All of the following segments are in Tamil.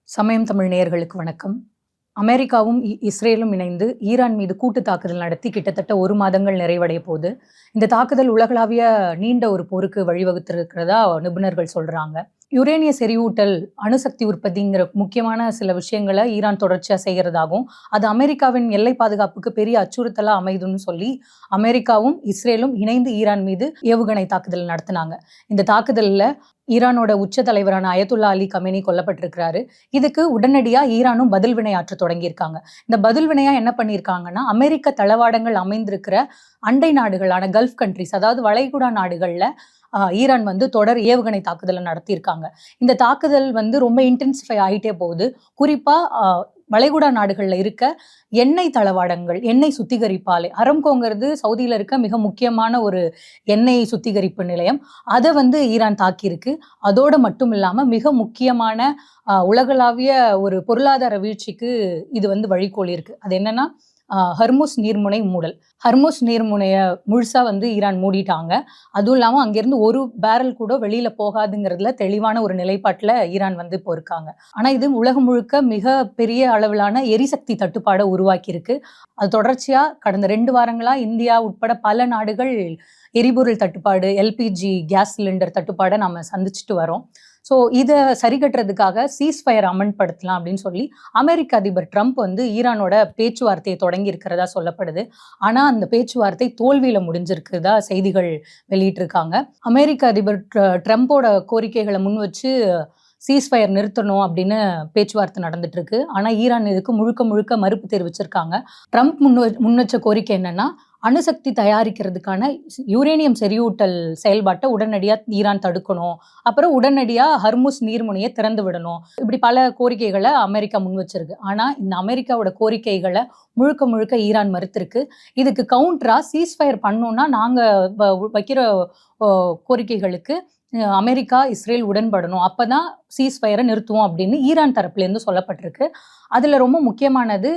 சமயம் தமிழ் நேயர்களுக்கு வணக்கம். அமெரிக்காவும் இஸ்ரேலும் இணைந்து ஈரான் மீது கூட்டு தாக்குதல் நடத்தி கிட்டத்தட்ட 1 மாதங்கள் நிறைவடைய போகுது. இந்த தாக்குதல் உலகளாவிய நீண்ட ஒரு போருக்கு வழிவகுத்திருக்கிறதா நிபுணர்கள் சொல்றாங்க. யுரேனிய செறிவூட்டல், அணுசக்தி உற்பத்திங்கிற முக்கியமான சில விஷயங்கள ஈரான் தொடர்ச்சியா செய்யறதாகவும், அது அமெரிக்காவின் எல்லை பாதுகாப்புக்கு பெரிய அச்சுறுத்தலா அமையுதுன்னு சொல்லி அமெரிக்காவும் இஸ்ரேலும் இணைந்து ஈரான் மீது ஏவுகணை தாக்குதல் நடத்தினாங்க. இந்த தாக்குதல்ல ஈரானோட உச்ச தலைவரான அயதுல்லா அலி கமேனி கொல்லப்பட்டிருக்கிறாரு. இதுக்கு உடனடியா ஈரானும் பதில் வினை ஆற்ற தொடங்கியிருக்காங்க. இந்த பதில் வினையா என்ன பண்ணியிருக்காங்கன்னா, அமெரிக்க தளவாடங்கள் அமைந்திருக்கிற அண்டை நாடுகளான கல்ஃப் கண்ட்ரிஸ், அதாவது வளைகுடா நாடுகள்ல ஈரான் வந்து தொடர் ஏவுகணை தாக்குதலை நடத்தியிருக்காங்க. இந்த தாக்குதல் வந்து ரொம்ப இன்டென்சிஃபை ஆகிட்டே போகுது. குறிப்பா வளைகுடா நாடுகள்ல இருக்க எண்ணெய் தளவாடங்கள், எண்ணெய் சுத்திகரிப்பு ஆலை, அரம்கோங்கிறது சவுதியில இருக்க மிக முக்கியமான ஒரு எண்ணெய் சுத்திகரிப்பு நிலையம். அதை வந்து ஈரான் தாக்கியிருக்கு. அதோட மட்டும் இல்லாம மிக முக்கியமான உலகளாவிய ஒரு பொருளாதார வீழ்ச்சிக்கு இது வந்து வழிகோலி இருக்கு. அது என்னன்னா ஹர்முஸ் நீர்முனை மூடல். ஹர்முஸ் நீர்முனைய முழுசா வந்து ஈரான் மூடிட்டாங்க. அதுவும் இல்லாம அங்கிருந்து ஒரு பேரல் கூட வெளியில போகாதுங்கிறதுல தெளிவான ஒரு நிலைப்பாட்டுல ஈரான் வந்து இப்போ இருக்காங்க. ஆனா இது உலகம் முழுக்க மிக பெரிய அளவிலான எரிசக்தி தட்டுப்பாடை உருவாக்கி இருக்கு. அது தொடர்ச்சியா கடந்த 2 வாரங்களா இந்தியா உட்பட பல நாடுகள் எரிபொருள் தட்டுப்பாடு, எல்பிஜி கேஸ் சிலிண்டர் தட்டுப்பாடை நம்ம சந்திச்சுட்டு வரோம். ஸோ இதை சரி கட்டுறதுக்காக சீஸ்ஃபயர் அமல்படுத்தலாம் அப்படின்னு சொல்லி அமெரிக்க அதிபர் ட்ரம்ப் வந்து ஈரானோட பேச்சுவார்த்தையை தொடங்கி இருக்கிறதா சொல்லப்படுது. ஆனால் அந்த பேச்சுவார்த்தை தோல்வியில் முடிஞ்சிருக்குதா செய்திகள் வெளியிட்டிருக்காங்க. அமெரிக்க அதிபர் ட்ரம்போட கோரிக்கைகளை முன் வச்சு சீஸ்ஃபயர் நிறுத்தணும் அப்படின்னு பேச்சுவார்த்தை நடந்துட்டு இருக்கு. ஆனால் ஈரான் இதுக்கு முழுக்க முழுக்க மறுப்பு தெரிவிச்சிருக்காங்க. ட்ரம்ப் முன் வச்ச கோரிக்கை என்னன்னா, அணுசக்தி தயாரிக்கிறதுக்கான யுரேனியம் செறிவூட்டல் செயல்பாட்டை உடனடியாக ஈரான் தடுக்கணும், அப்புறம் உடனடியாக ஹர்முஸ் நீர்முனையை திறந்து விடணும். இப்படி பல கோரிக்கைகளை அமெரிக்கா முன் வச்சிருக்கு. ஆனால் இந்த அமெரிக்காவோட கோரிக்கைகளை முழுக்க முழுக்க ஈரான் மறுத்திருக்கு. இதுக்கு கவுண்டரா சீஸ்ஃபயர் பண்ணோம்னா நாங்கள் வைக்கிற கோரிக்கைகளுக்கு அமெரிக்கா, இஸ்ரேல் உடன்படணும், அப்பதான் சீஸ்ஃபயரை நிறுத்துவோம் அப்படின்னு ஈரான் தரப்புலேருந்து சொல்லப்பட்டிருக்கு. அதுல ரொம்ப முக்கியமானது,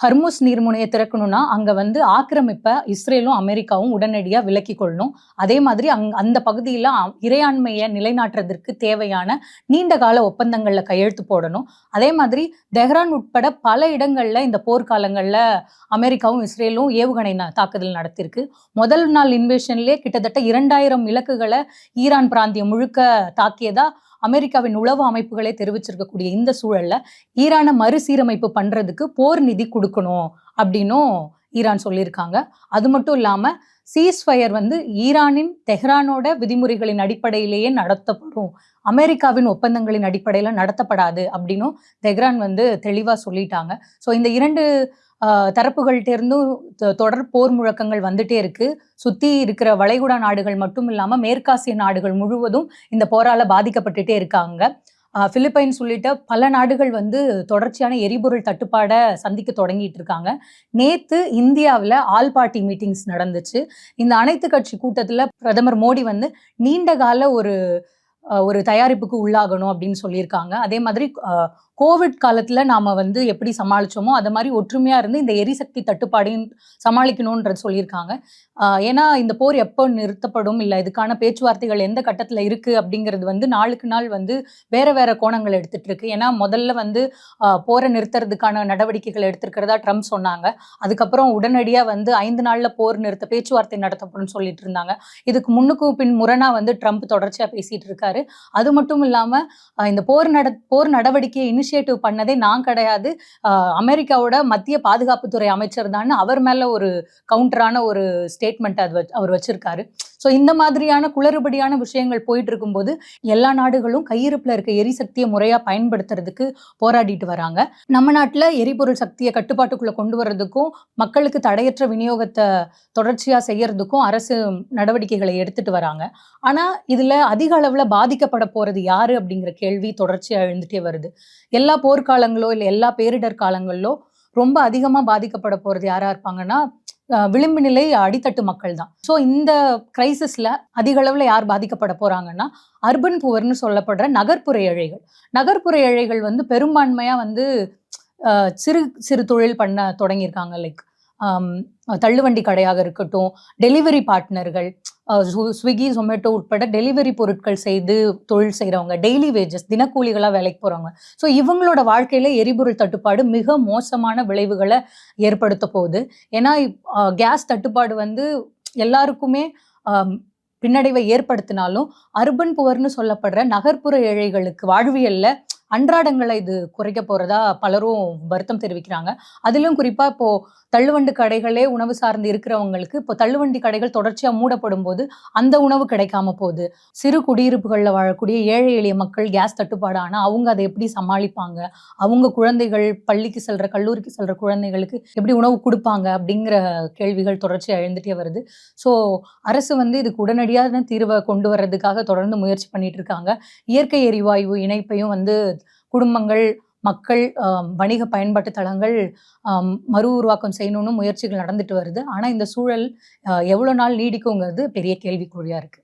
ஹர்முஸ் நீர்முனையை திறக்கணும்னா அங்க வந்து ஆக்கிரமிப்பை இஸ்ரேலும் அமெரிக்காவும் உடனடியா விலக்கி கொள்ளணும். அதே மாதிரி அந்த பகுதியில இறையாண்மையை நிலைநாட்டுறதற்கு தேவையான நீண்ட கால ஒப்பந்தங்கள்ல கையெழுத்து போடணும். அதே மாதிரி தெஹ்ரான் உட்பட பல இடங்கள்ல இந்த போர்க்காலங்கள்ல அமெரிக்காவும் இஸ்ரேலும் ஏவுகணை தாக்குதல் நடத்திருக்கு. முதல் நாள் இன்வேஷன்லேயே கிட்டத்தட்ட 2000 இலக்குகளை ஈரான் பிராந்தியம் முழுக்க தாக்கியதா அமெரிக்காவின் உளவு அமைப்புகளே தெரிவிச்சிருக்கக்கூடிய இந்த சூழல்ல ஈரானை மறுசீரமைப்பு பண்றதுக்கு போர் நிதி கொடுக்கணும் அப்படின்னும் ஈரான் சொல்லியிருக்காங்க. அது மட்டும் இல்லாம சீஸ்ஃபயர் வந்து ஈரானின் தெஹ்ரானோட விதிமுறைகளின் அடிப்படையிலேயே நடத்தப்படும், அமெரிக்காவின் ஒப்பந்தங்களின் அடிப்படையில நடத்தப்படாது அப்படின்னும் தெஹ்ரான் வந்து தெளிவா சொல்லிட்டாங்க. ஸோ இந்த 2 தரப்புகள்கிட்ட இருந்தும் தொடர் போர் முழக்கங்கள் வந்துட்டே இருக்கு. சுத்தி இருக்கிற வளைகுடா நாடுகள் மட்டும் இல்லாம மேற்காசிய நாடுகள் முழுவதும் இந்த போரால பாதிக்கப்பட்டுட்டே இருக்காங்க. பிலிப்பைன்ஸ் உள்ளிட்ட பல நாடுகள் வந்து தொடர்ச்சியான எரிபொருள் தட்டுப்பாடை சந்திக்க தொடங்கிட்டு இருக்காங்க. நேத்து இந்தியாவில் ஆல் பார்ட்டி மீட்டிங்ஸ் நடந்துச்சு. இந்த அனைத்து கட்சி கூட்டத்தில் பிரதமர் மோடி வந்து நீண்ட கால ஒரு தயாரிப்புக்கு உள்ளாகணும் அப்படின்னு சொல்லியிருக்காங்க. அதே மாதிரி கோவிட் காலத்துல நாம வந்து எப்படி சமாளிச்சோமோ அதை மாதிரி ஒற்றுமையா இருந்து இந்த எரிசக்தி தட்டுப்பாடையும் சமாளிக்கணும்ன்றது சொல்லியிருக்காங்க. ஏன்னா இந்த போர் எப்போ நிறுத்தப்படும், இல்லை இதுக்கான பேச்சுவார்த்தைகள் எந்த கட்டத்துல இருக்கு அப்படிங்கிறது வந்து நாளுக்கு நாள் வந்து வேற வேற கோணங்கள் எடுத்துட்டு இருக்கு. ஏன்னா முதல்ல வந்து போரை நிறுத்துறதுக்கான நடவடிக்கைகள் எடுத்திருக்கிறதா ட்ரம்ப் சொன்னாங்க. அதுக்கப்புறம் உடனடியா வந்து 5 நாள்ல போர் நிறுத்த பேச்சுவார்த்தை நடத்தப்படும் சொல்லிட்டு இருந்தாங்க. இதுக்கு முன்னுக்கும் பின் முரணா வந்து ட்ரம்ப் தொடர்ச்சியா பேசிட்டு இருக்காரு. அது மட்டும் இல்லாம இந்த போர் நடவடிக்கையை இனிஷியேட்டிவ் பண்ணதே நான் கிடையாது, அமெரிக்காவோட மத்திய பாதுகாப்புத்துறை அமைச்சர் தான் அவர் மேல ஒரு கவுண்டரான ஒரு ஸ்டேட்மெண்ட் அவர் வச்சிருக்காரு. ஸோ இந்த மாதிரியான குளறுபடியான விஷயங்கள் போயிட்டு இருக்கும்போது எல்லா நாடுகளும் கையிருப்புல இருக்க எரிசக்தியை முறையா பயன்படுத்துறதுக்கு போராடிட்டு வராங்க. நம்ம நாட்டில் எரிபொருள் சக்தியை கட்டுப்பாட்டுக்குள்ள கொண்டு வர்றதுக்கும் மக்களுக்கு தடையற்ற விநியோகத்தை தொடர்ச்சியா செய்யறதுக்கும் அரசு நடவடிக்கைகளை எடுத்துட்டு வராங்க. ஆனா இதுல அதிக அளவுல பாதிக்கப்பட போறது யாரு அப்படிங்கிற கேள்வி தொடர்ச்சியா எழுந்துட்டே வருது. எல்லா போர்க்காலங்களோ இல்லை எல்லா பேரிடர் காலங்களிலோ ரொம்ப அதிகமா பாதிக்கப்பட போறது யாரா இருப்பாங்கன்னா விளிம்பு நிலை அடித்தட்டு மக்கள் தான். ஸோ இந்த கிரைசிஸ்ல அதிக அளவுல யார் பாதிக்கப்பட போறாங்கன்னா அர்பன் புவர்னு சொல்லப்படுற நகர்ப்புற ஏழைகள். நகர்ப்புற ஏழைகள் வந்து பெரும்பான்மையா வந்து சிறு சிறு தொழில் பண்ண தொடங்கியிருக்காங்க. லைக் ஆம், தள்ளுவண்டி கடையாக இருக்கட்டும், டெலிவரி பார்ட்னர்கள், ஸ்விக்கி, சொமேட்டோ உட்பட டெலிவரி பொருட்கள் செய்து தொழில் செய்றவங்க, டெய்லி வேஜஸ் தினக்கூலிகளா வேலைக்கு போறவங்க. ஸோ இவங்களோட வாழ்க்கையில எரிபொருள் தட்டுப்பாடு மிக மோசமான விளைவுகள ஏற்படுத்தப் போகுது. ஏன்னா, கேஸ் தட்டுப்பாடு வந்து எல்லாருக்குமே அம் பின்னடைவை ஏற்படுத்தினாலும், அர்பன் புவர்ன்னு சொல்லப்படுற நகர்ப்புற ஏழைகளுக்கு வாழ்வியல்ல அன்றாடங்கள இது குறைக்கப் போறதா பலரும் வருத்தம் தெரிவிக்கிறாங்க. அதிலும் குறிப்பா இப்போ தள்ளுவண்டி கடைகளே உணவு சார்ந்து இருக்கிறவங்களுக்கு, இப்போ தள்ளுவண்டி கடைகள் தொடர்ச்சியா மூடப்படும்போது, அந்த உணவு கிடைக்காம போது. சிறு குடியிருப்புகள்ல வாழக்கூடிய ஏழை எளிய மக்கள் கேஸ் தட்டுப்பாடு ஆனா, அவங்க அத எப்படி சமாளிப்பாங்க? அவங்க குழந்தைகள் பள்ளிக்கு செல்ற, கல்லூரிக்கு செல்ற குழந்தைகளுக்கு எப்படி உணவு குடுப்பாங்க? அப்படிங்கிற கேள்விகள் தொடர்ச்சியா எழுந்துட்டே வருது. ஸோ அரசு வந்து இதுக்கு உடனடியான தீர்வ கொண்டு வரதுக்காக தொடர்ந்து முயற்சி பண்ணிட்டு இருக்காங்க. இயற்கை எரிவாயு இணைப்பையும் வந்து குடும்பங்கள், மக்கள், வணிக பயன்பாட்டு தளங்கள் மறு உருவாக்கம் செய்யணும்னு முயற்சிகள் நடந்துட்டு வருது. ஆனா இந்த சூழல் எவ்வளோ நாள் நீடிக்குங்கிறது பெரிய கேள்விக்குறியா இருக்கு.